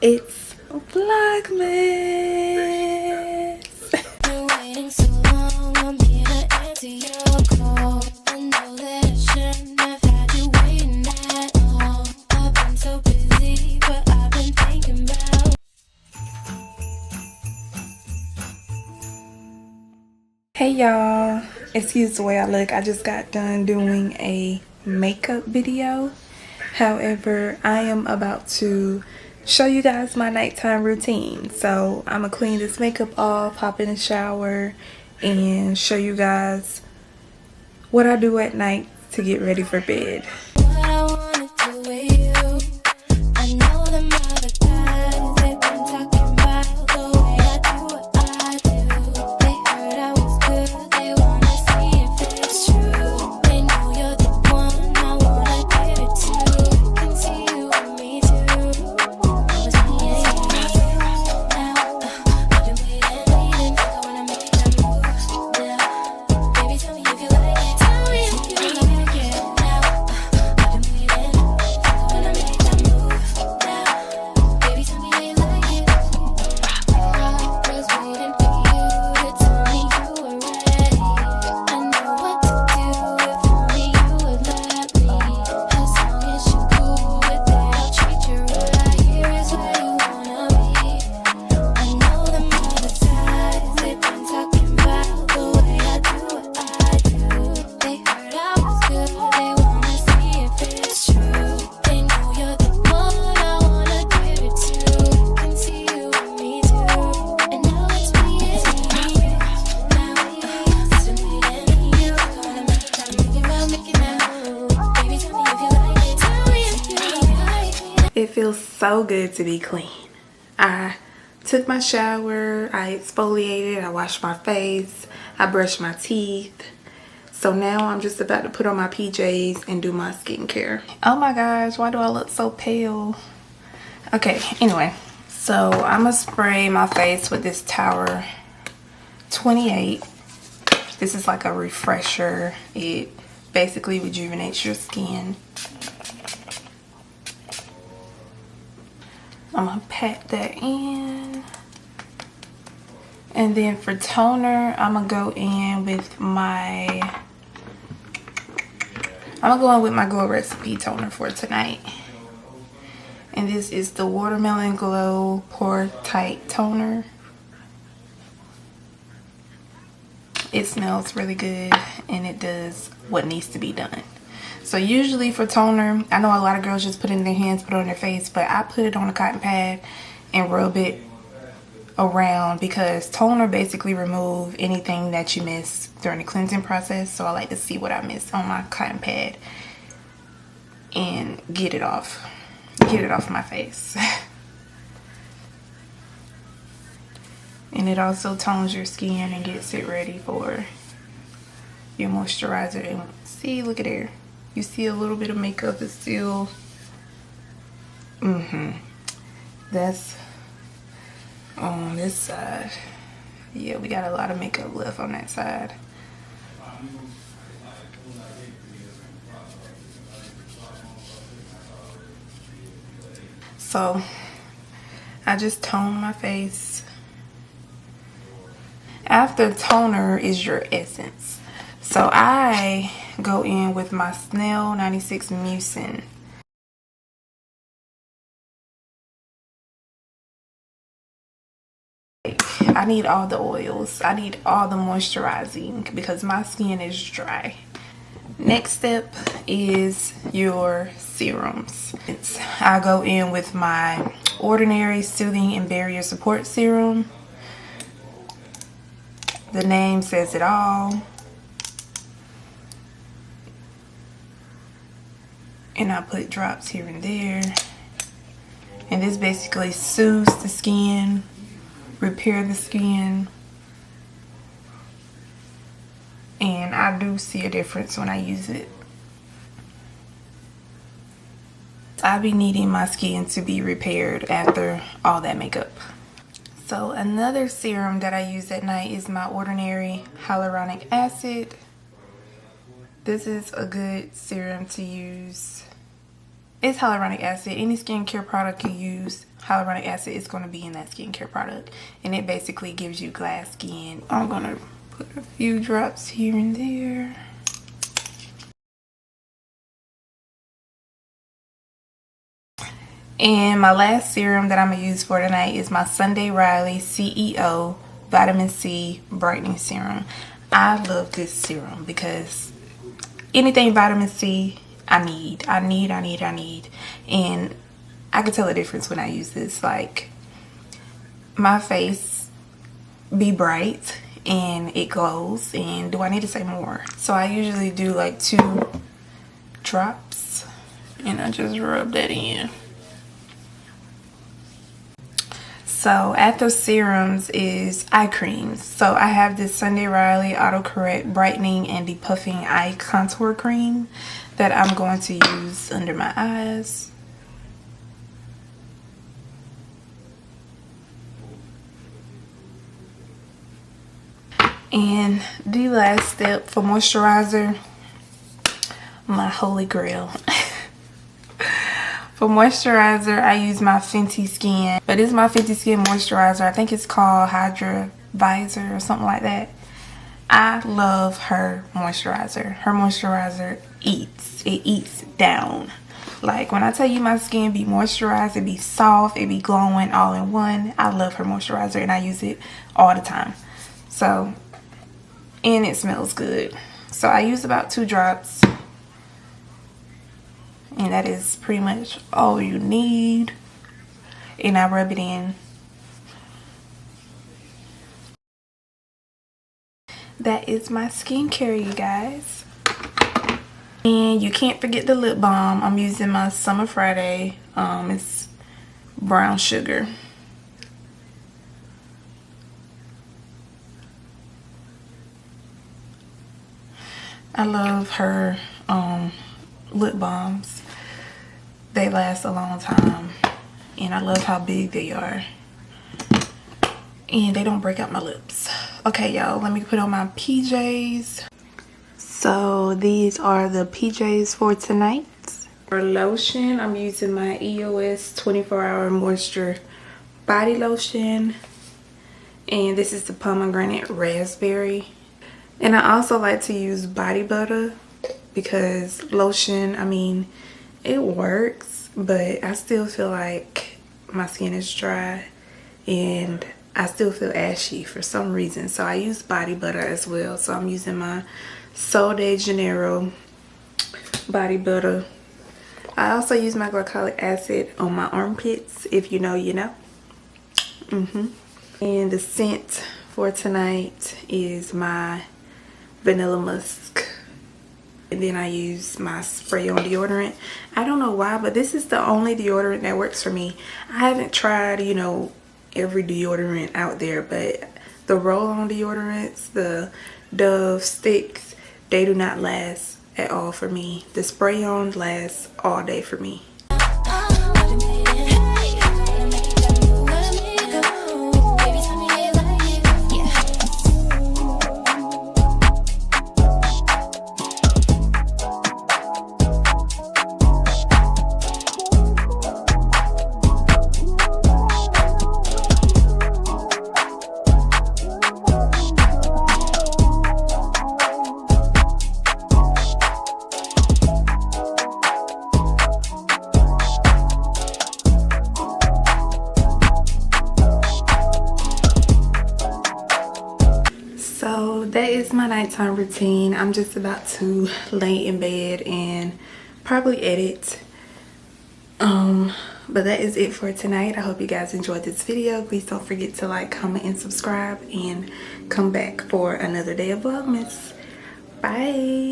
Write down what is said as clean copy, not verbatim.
It's Vlogmas. Been waiting so long, I'm here to answer your call. I know that I shouldn't have had you waiting at all. I've been so busy, but I've been thinking about. Hey y'all, excuse the way I look. I just got done doing a makeup video. However, I am about to show you guys my nighttime routine. So I'm gonna clean this makeup off, hop in the shower, and show you guys what I do at night to get ready for bed. What I wanna do with you. I know them other guys, they've been talking about the way I do what I do. They heard I was good, they wanna see if it's true. They know you're the one I wanna give it to. Can see you and me too. Was me and you now. I've been waiting, I wanna make that move now. Baby, tell me if you like it. Tell me if you like it now. I've been waiting, I wanna make that move now. Baby, tell me how you like it. I was waiting for you to tell me you were ready. I know what to do if only you would let me. As long as you're cool with it, I'll treat you right. Here is where you wanna be. I know them other guys, they've been talking about the way I do what I do. They heard I was good, they wanna see if it's true. They know you're the one I wanna give it to. Can see you and me too. And now it's me and you. Now it's me and you. Gonna make that move, making that move. Baby, tell me if you like it. Tell me if you like it. It feels so good to be clean. I took my shower, I exfoliated, I washed my face, I brushed my teeth. So now I'm just about to put on my PJs and do my skincare. Oh my gosh, why do I look so pale? Okay, anyway. So I'm gonna spray my face with this Tower 28. This is like a refresher. It basically rejuvenates your skin. I'm gonna pat that in. And then for toner, I'm gonna go in with my Glow Recipe toner for tonight. And this is the Watermelon Glow Pore Tight Toner. It smells really good and it does what needs to be done. So usually for toner, I know a lot of girls just put it in their hands, put it on their face, but I put it on a cotton pad and rub it around because toner basically remove anything that you miss during the cleansing process. So I like to see what I missed on my cotton pad and get it off my face. And it also tones your skin and gets it ready for your moisturizer. And see, look at there. You see a little bit of makeup is still that's on this side. Yeah, we got a lot of makeup left on that side. So I just tone my face. After toner is your essence. So I go in with my Snail 96 Mucin. I need all the oils. I need all the moisturizing because my skin is dry. Next step is your serums. I go in with my Ordinary Soothing and Barrier Support Serum. The name says it all. And I put drops here and there. And this basically soothes the skin, repair the skin. And I do see a difference when I use it. I be needing my skin to be repaired after all that makeup. So another serum that I use at night is my Ordinary Hyaluronic Acid. This is a good serum to use It's hyaluronic acid. Any skincare product you use, hyaluronic acid is going to be in that skincare product. And it basically gives you glass skin. I'm going to put a few drops here and there. And my last serum that I'm going to use for tonight is my Sunday Riley CEO Vitamin C Brightening Serum. I love this serum because anything vitamin C, I need. And I can tell the difference when I use this. Like, my face be bright and it glows. And do I need to say more? So I usually do like 2 drops and I just rub that in. So after serums is eye creams. So I have this Sunday Riley Autocorrect Brightening and Depuffing Eye Contour Cream that I'm going to use under my eyes. And the last step for moisturizer, my holy grail. For moisturizer, I use my Fenty Skin. But it's my Fenty Skin moisturizer. I think it's called Hydra Visor or something like that. I love her moisturizer. Her moisturizer eats. It eats down. Like, when I tell you my skin be moisturized, it be soft, it be glowing all in one. I love her moisturizer and I use it all the time. So, and it smells good. So I use about 2 drops. And that is pretty much all you need. And I rub it in. That is my skincare, you guys. And you can't forget the lip balm. I'm using my Summer Friday. It's brown sugar. I love her lip balms. They last a long time and I love how big they are and they don't break out my lips. Okay, y'all, let me put on my PJs. So these are the PJs for tonight. For lotion, I'm using my EOS 24-hour moisture body lotion, and this is the pomegranate raspberry. And I also like to use body butter because lotion, I mean, it works, but I still feel like my skin is dry and I still feel ashy for some reason. So I use body butter as well. So I'm using my Sol de Janeiro body butter. I also use my glycolic acid on my armpits. If you know, you know. And the scent for tonight is my vanilla musk. And then I use my spray-on deodorant. I don't know why, but this is the only deodorant that works for me. I haven't tried, you know, every deodorant out there, but the roll-on deodorants, the Dove sticks, they do not last at all for me. The spray-on lasts all day for me. So that is my nighttime routine. I'm just about to lay in bed and probably edit. But that is it for tonight. I hope you guys enjoyed this video. Please don't forget to like, comment, and subscribe, and come back for another day of Vlogmas. Bye.